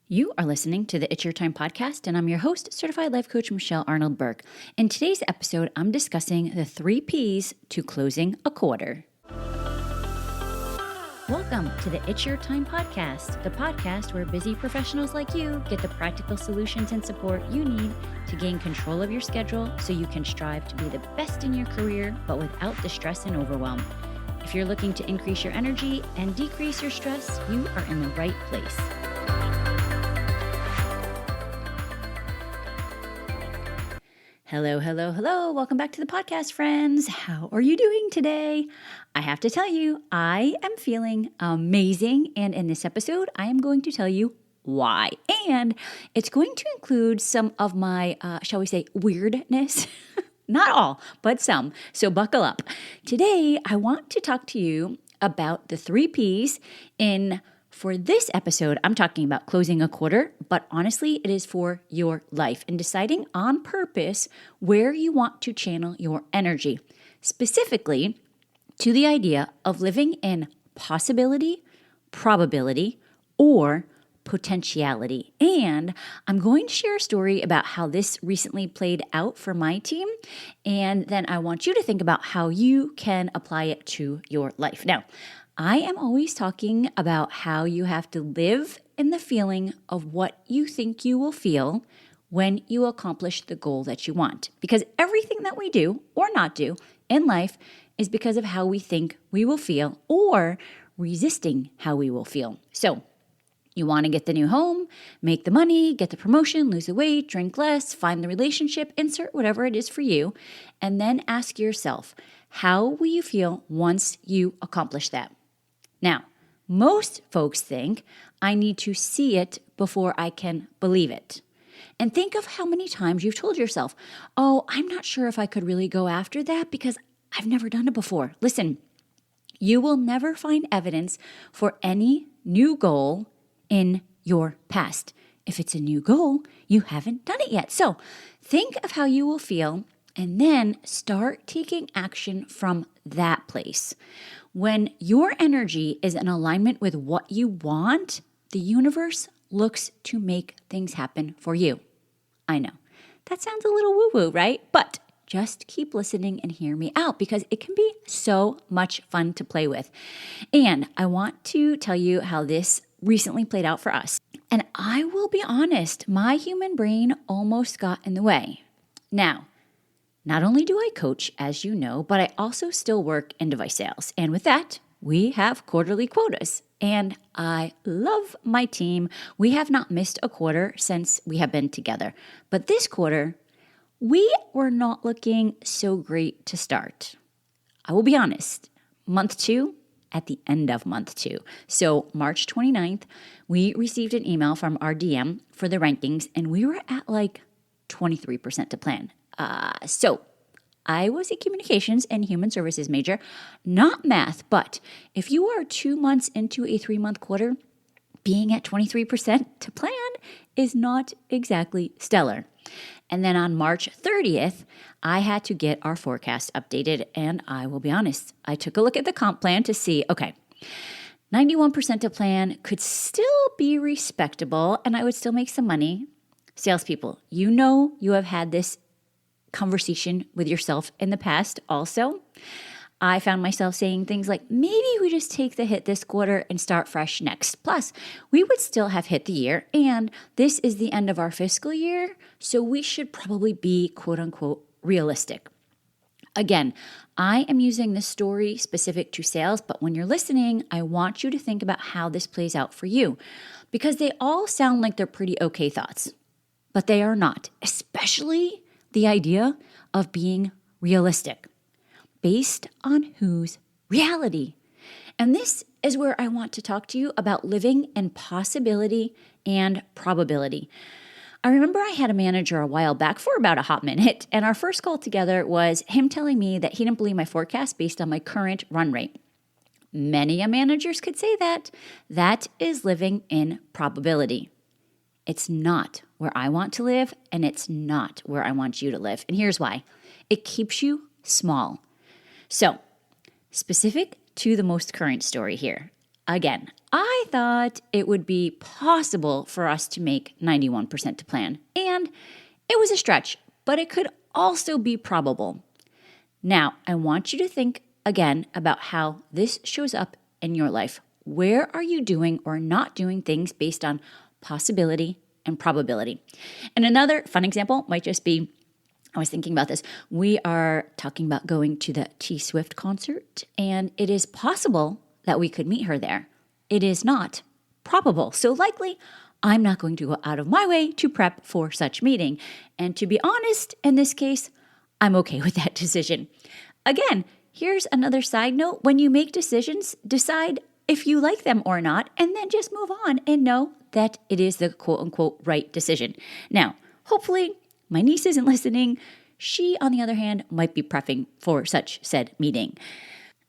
You are listening to the It's Your Time podcast, and I'm your host, Certified Life Coach Michelle Arnold Burke. In today's episode, I'm discussing the 3 P's to closing a quarter. Welcome to the It's Your Time podcast, the podcast where busy professionals like you get the practical solutions and support you need to gain control of your schedule so you can strive to be the best in your career, but without the stress and overwhelm. If you're looking to increase your energy and decrease your stress, you are in the right place. Hello. Welcome back to the podcast, friends. How are you doing today? I have to tell you, I am feeling amazing. And in this episode, I am going to tell you why. And it's going to include some of my, shall we say, weirdness. Not all, but some. So buckle up. Today, I want to talk to you about the 3 P's For this episode, I'm talking about closing a quarter, but honestly, it is for your life and deciding on purpose where you want to channel your energy, specifically to the idea of living in possibility, probability, or potentiality. And I'm going to share a story about how this recently played out for my team, and then I want you to think about how you can apply it to your life. Now, I am always talking about how you have to live in the feeling of what you think you will feel when you accomplish the goal that you want. Because everything that we do or not do in life is because of how we think we will feel or resisting how we will feel. So you want to get the new home, make the money, get the promotion, lose the weight, drink less, find the relationship, insert whatever it is for you, and then ask yourself, how will you feel once you accomplish that? Now, most folks think I need to see it before I can believe it. And think of how many times you've told yourself, oh, I'm not sure if I could really go after that because I've never done it before. Listen, you will never find evidence for any new goal in your past. If it's a new goal, you haven't done it yet. So think of how you will feel and then start taking action from that place. When your energy is in alignment with what you want, the universe looks to make things happen for you. I know, that sounds a little woo-woo, right? But just keep listening and hear me out because it can be so much fun to play with. And I want to tell you how this recently played out for us. And I will be honest, my human brain almost got in the way. Now, not only do I coach, as you know, but I also still work in device sales. And with that, we have quarterly quotas. And I love my team. We have not missed a quarter since we have been together. But this quarter, we were not looking so great to start. I will be honest, month 2, at the end of month 2. So March 29th, we received an email from our DM for the rankings, and we were at like 23% to plan. So I was a communications and human services major, not math, but if you are 2 months into a 3-month quarter, being at 23% to plan is not exactly stellar. And then on March 30th, I had to get our forecast updated. And I will be honest, I took a look at the comp plan to see, okay, 91% to plan could still be respectable and I would still make some money. Salespeople, you know you have had this conversation with yourself in the past also. I found myself saying things like, maybe we just take the hit this quarter and start fresh next. Plus, we would still have hit the year, and this is the end of our fiscal year, so we should probably be quote unquote realistic. Again, I am using this story specific to sales, but when you're listening, I want you to think about how this plays out for you, because they all sound like they're pretty okay thoughts, but they are not, especially the idea of being realistic based on whose reality. And this is where I want to talk to you about living in possibility and probability. I remember I had a manager a while back for about a hot minute, and our first call together was him telling me that he didn't believe my forecast based on my current run rate. Many managers could say that. That is living in probability. It's not where I want to live, and it's not where I want you to live. And here's why. It keeps you small. So, specific to the most current story here, Again, I thought it would be possible for us to make 91% to plan, and it was a stretch, but it could also be probable. Now, I want you to think again about how this shows up in your life. Where are you doing or not doing things based on possibility and probability? And another fun example might just be, I was thinking about this. We are talking about going to the T Swift concert, and it is possible that we could meet her there. It is not probable. So likely, I'm not going to go out of my way to prep for such meeting. And to be honest, in this case, I'm okay with that decision. Again, here's another side note. When you make decisions, decide if you like them or not, and then just move on and know that it is the quote unquote right decision. Now, hopefully, my niece isn't listening. She, on the other hand, might be prepping for such said meeting.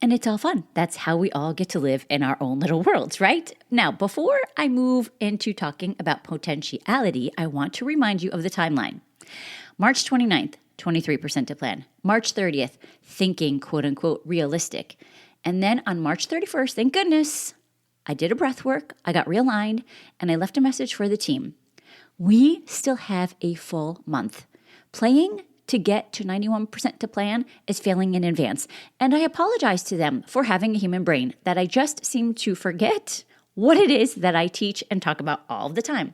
And it's all fun. That's how we all get to live in our own little worlds, right? Now, before I move into talking about potentiality, I want to remind you of the timeline. March 29th, 23% to plan. March 30th, thinking quote unquote realistic. And then on March 31st, thank goodness, I did a breath work, I got realigned, and I left a message for the team. We still have a full month. Playing to get to 91% to plan is failing in advance. And I apologize to them for having a human brain that I just seem to forget what it is that I teach and talk about all the time.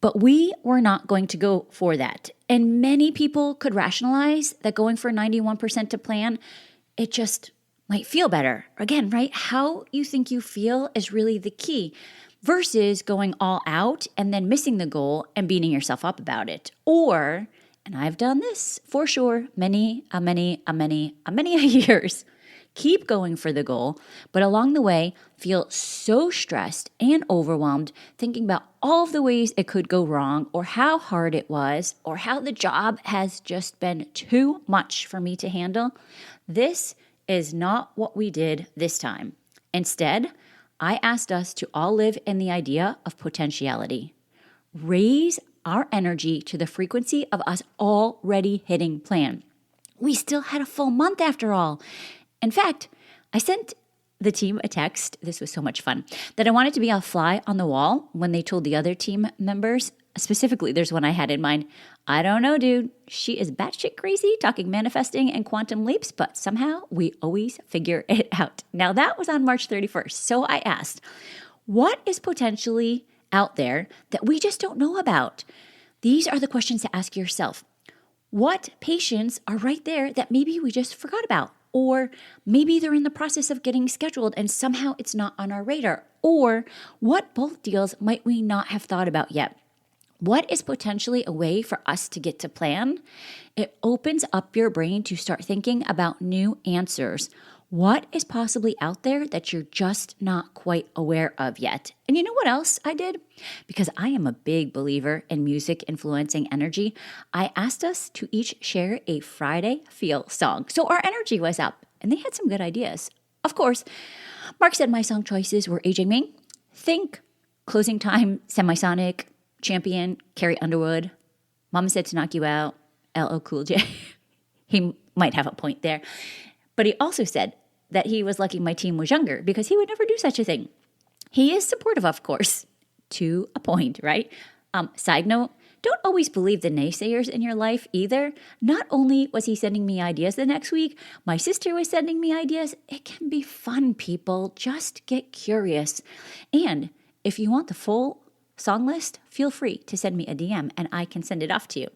But we were not going to go for that. And many people could rationalize that going for 91% to plan, it just might feel better. Again, right? How you think you feel is really the key versus going all out and then missing the goal and beating yourself up about it. Or, and I've done this for sure, many years, keep going for the goal, but along the way, feel so stressed and overwhelmed, thinking about all of the ways it could go wrong, or how hard it was, or how the job has just been too much for me to handle. This is not what we did this time. Instead, I asked us to all live in the idea of potentiality. Raise our energy to the frequency of us already hitting plan. We still had a full month after all. In fact, I sent the team a text, this was so much fun, that I wanted to be a fly on the wall when they told the other team members. Specifically, there's one I had in mind. I don't know, dude. She is batshit crazy talking manifesting and quantum leaps, but somehow we always figure it out. Now, that was on March 31st. So I asked, what is potentially out there that we just don't know about? These are the questions to ask yourself. What patients are right there that maybe we just forgot about? Or maybe they're in the process of getting scheduled and somehow it's not on our radar. Or what bulk deals might we not have thought about yet? What is potentially a way for us to get to plan? It opens up your brain to start thinking about new answers. What is possibly out there that you're just not quite aware of yet? And you know what else I did? Because I am a big believer in music influencing energy, I asked us to each share a Friday Feel song. So our energy was up, and they had some good ideas. Of course, Mark said my song choices were Aging Me, Think, Closing Time, Semisonic, Champion, Carrie Underwood. Mama Said to Knock You Out, LL Cool J. He might have a point there. But he also said that he was lucky my team was younger because he would never do such a thing. He is supportive, of course, to a point, right? Side note, don't always believe the naysayers in your life either. Not only was he sending me ideas the next week, my sister was sending me ideas. It can be fun, people. Just get curious. And if you want the full song list, feel free to send me a DM and I can send it off to you.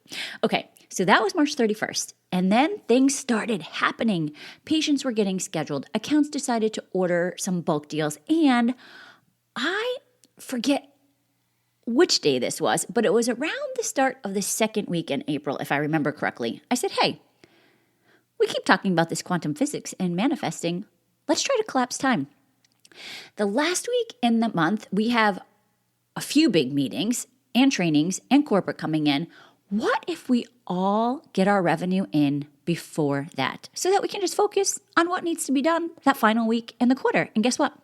Okay, so that was March 31st. And then things started happening. Patients were getting scheduled. Accounts decided to order some bulk deals. And I forget which day this was, but it was around the start of the second week in April, if I remember correctly. I said, hey, we keep talking about this quantum physics and manifesting. Let's try to collapse time. The last week in the month, we have a few big meetings and trainings and corporate coming in. What if we all get our revenue in before that so that we can just focus on what needs to be done that final week in the quarter? And guess what?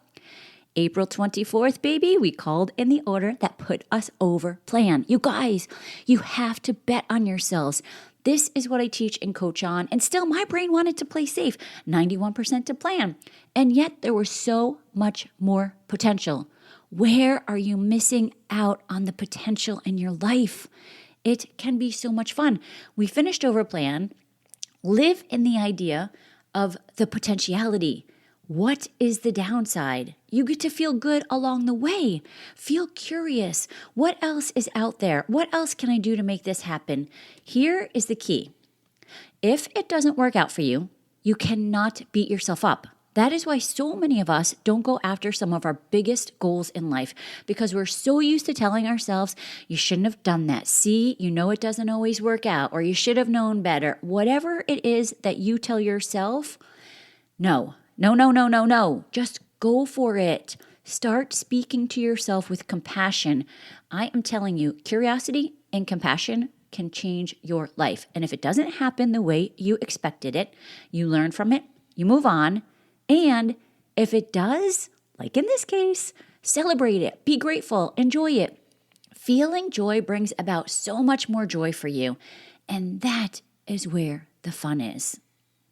April 24th, baby, we called in the order that put us over plan. You guys, you have to bet on yourselves. This is what I teach and coach on. And still, my brain wanted to play safe, 91% to plan. And yet there were so much more potential. Where are you missing out on the potential in your life? It can be so much fun. We finished over plan. Live in the idea of the potentiality. What is the downside? You get to feel good along the way. Feel curious. What else is out there? What else can I do to make this happen? Here is the key. If it doesn't work out for you, you cannot beat yourself up. That is why so many of us don't go after some of our biggest goals in life, because we're so used to telling ourselves, you shouldn't have done that. See, you know it doesn't always work out, or you should have known better. Whatever it is that you tell yourself, no. Just go for it. Start speaking to yourself with compassion. I am telling you, curiosity and compassion can change your life. And if it doesn't happen the way you expected it, you learn from it, you move on. And if it does, like in this case, celebrate it, be grateful, enjoy it. Feeling joy brings about so much more joy for you. And that is where the fun is.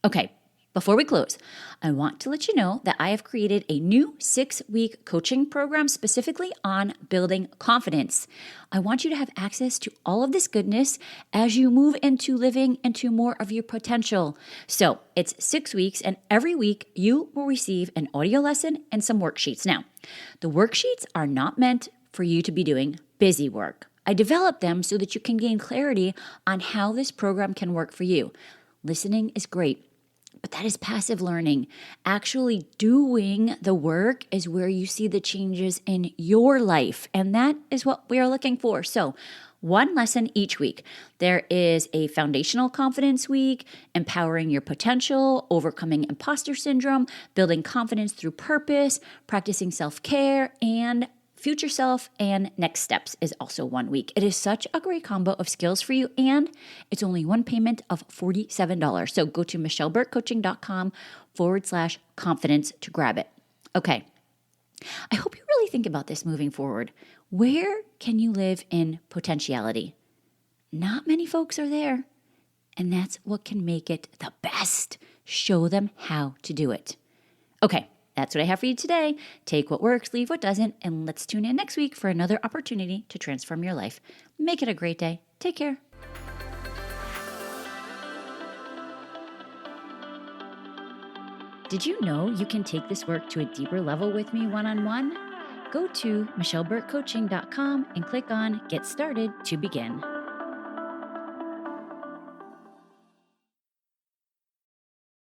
Okay, before we close, I want to let you know that I have created a new 6-week coaching program specifically on building confidence. I want you to have access to all of this goodness as you move into living into more of your potential. So it's 6 weeks, and every week you will receive an audio lesson and some worksheets. Now, the worksheets are not meant for you to be doing busy work. I developed them so that you can gain clarity on how this program can work for you. Listening is great, but that is passive learning. Actually doing the work is where you see the changes in your life. And that is what we are looking for. So 1 lesson each week. There is a foundational confidence week, empowering your potential, overcoming imposter syndrome, building confidence through purpose, practicing self-care, and future self and next steps is also 1 week. It is such a great combo of skills for you, and it's only one payment of $47. So go to michelleburkecoaching.com/confidence to grab it. Okay. I hope you really think about this moving forward. Where can you live in potentiality? Not many folks are there, and that's what can make it the best. Show them how to do it. Okay. That's what I have for you today. Take what works, leave what doesn't, and let's tune in next week for another opportunity to transform your life. Make it a great day. Take care. Did you know you can take this work to a deeper level with me one-on-one? Go to michelleburkecoaching.com and click on Get Started to begin.